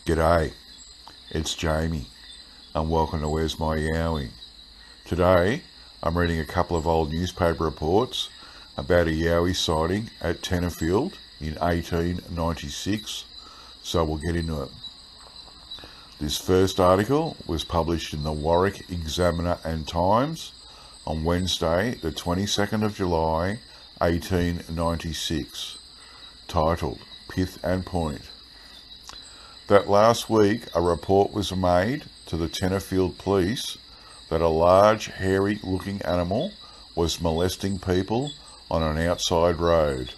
G'day, it's Jamie and welcome to Where's My Yowie. Today I'm reading a couple of old newspaper reports about a Yowie sighting at Tenterfield in 1896, so we'll get into it. This first article was published in the Warwick Examiner and Times on Wednesday the 22nd of July 1896, titled Pith and Point. That last week a report was made to the Tenterfield police that a large hairy looking animal was molesting people on an outside road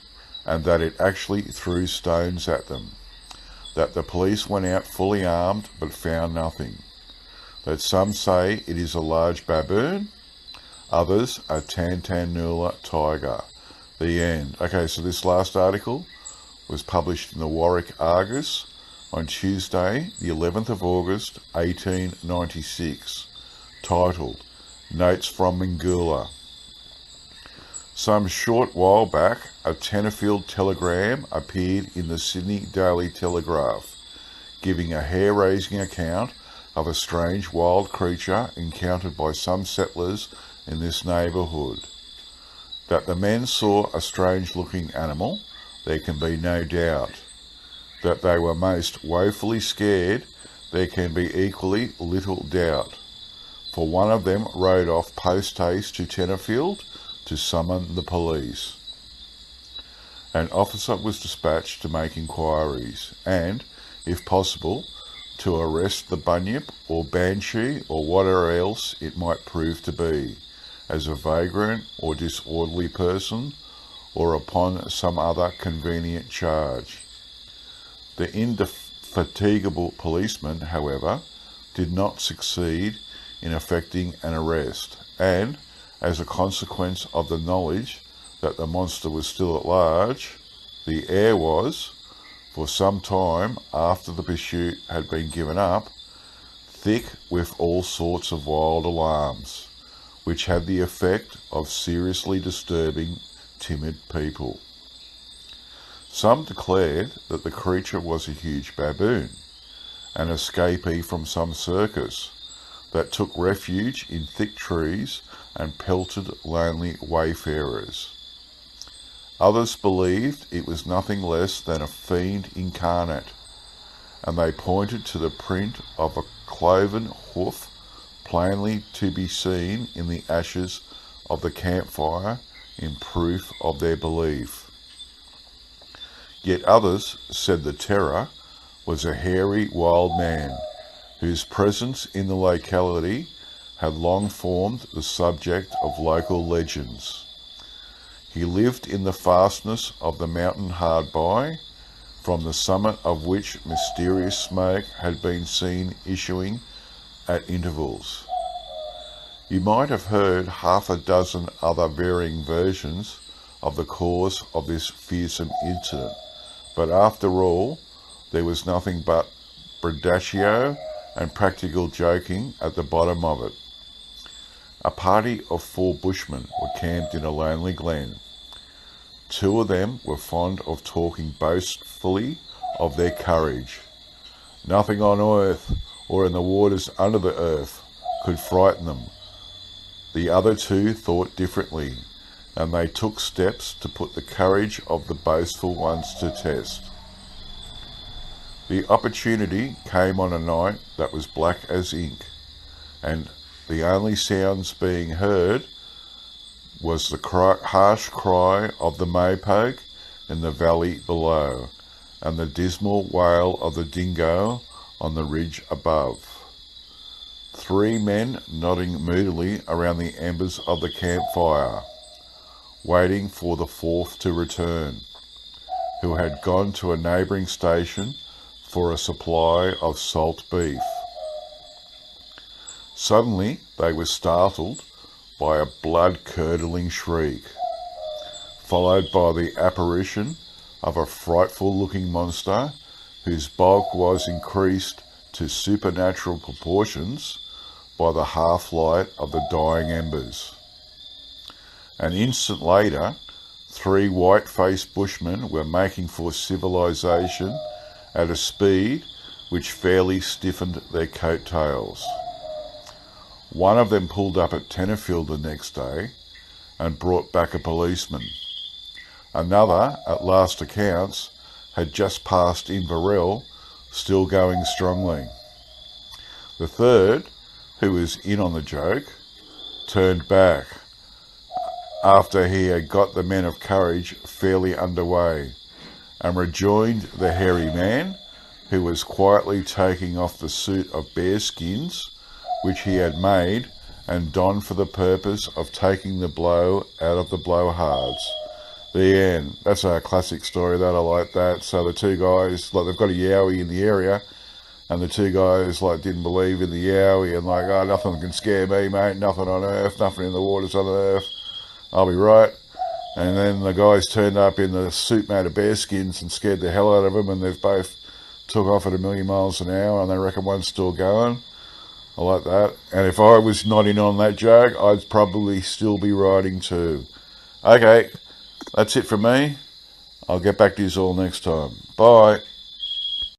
and that it actually threw stones at them. That the police went out fully armed but found nothing. That some say it is a large baboon, others a Tantanoola tiger. The end. Okay, so this last article was published in the Warwick Argus on Tuesday, the 11th of August, 1896, titled Notes from Mingoola. Some short while back, a Tenterfield telegram appeared in the Sydney Daily Telegraph, giving a hair-raising account of a strange wild creature encountered by some settlers in this neighbourhood. That the men saw a strange-looking animal, there can be no doubt. That they were most woefully scared, there can be equally little doubt, for one of them rode off post-haste to Tenterfield to summon the police. An officer was dispatched to make inquiries and, if possible, to arrest the bunyip or banshee or whatever else it might prove to be, as a vagrant or disorderly person, or upon some other convenient charge. The indefatigable policeman, however, did not succeed in effecting an arrest, and, as a consequence of the knowledge that the monster was still at large, the air was, for some time after the pursuit had been given up, thick with all sorts of wild alarms, which had the effect of seriously disturbing timid people. Some declared that the creature was a huge baboon, an escapee from some circus, that took refuge in thick trees and pelted lonely wayfarers. Others believed it was nothing less than a fiend incarnate, and they pointed to the print of a cloven hoof plainly to be seen in the ashes of the campfire in proof of their belief. Yet others said the terror was a hairy wild man, whose presence in the locality had long formed the subject of local legends. He lived in the fastness of the mountain hard by, from the summit of which mysterious smoke had been seen issuing at intervals. You might have heard half a dozen other varying versions of the cause of this fearsome incident, but after all, there was nothing but braggadocio and practical joking at the bottom of it. A party of 4 bushmen were camped in a lonely glen. 2 of them were fond of talking boastfully of their courage. Nothing on earth or in the waters under the earth could frighten them. The other 2 thought differently, and they took steps to put the courage of the boastful ones to test. The opportunity came on a night that was black as ink, and the only sounds being heard was the harsh cry of the mopoke in the valley below, and the dismal wail of the dingo on the ridge above. 3 men nodding moodily around the embers of the campfire, waiting for the 4th to return, who had gone to a neighbouring station for a supply of salt beef. Suddenly they were startled by a blood-curdling shriek, followed by the apparition of a frightful-looking monster whose bulk was increased to supernatural proportions by the half-light of the dying embers. An instant later, 3 white-faced bushmen were making for civilization at a speed which fairly stiffened their coattails. One of them pulled up at Tenterfield the next day and brought back a policeman. Another, at last accounts, had just passed Inverell, still going strongly. The third, who was in on the joke, turned back after he had got the men of courage fairly underway, and rejoined the hairy man, who was quietly taking off the suit of bearskins which he had made and donned for the purpose of taking the blow out of the blowhards. The end. That's a classic story, that I like that. So the two guys, like, they've got a Yowie in the area, and the two guys, like, didn't believe in the Yowie, and like, oh, nothing can scare me, mate, nothing on earth, nothing in the waters on earth, I'll be right. And then the guys turned up in the suit made of bearskins and scared the hell out of them, and they've both took off at 1,000,000 miles an hour, and they reckon one's still going. I like that. And if I was not in on that joke, I'd probably still be riding too. Okay, that's it from me. I'll get back to you all next time. Bye.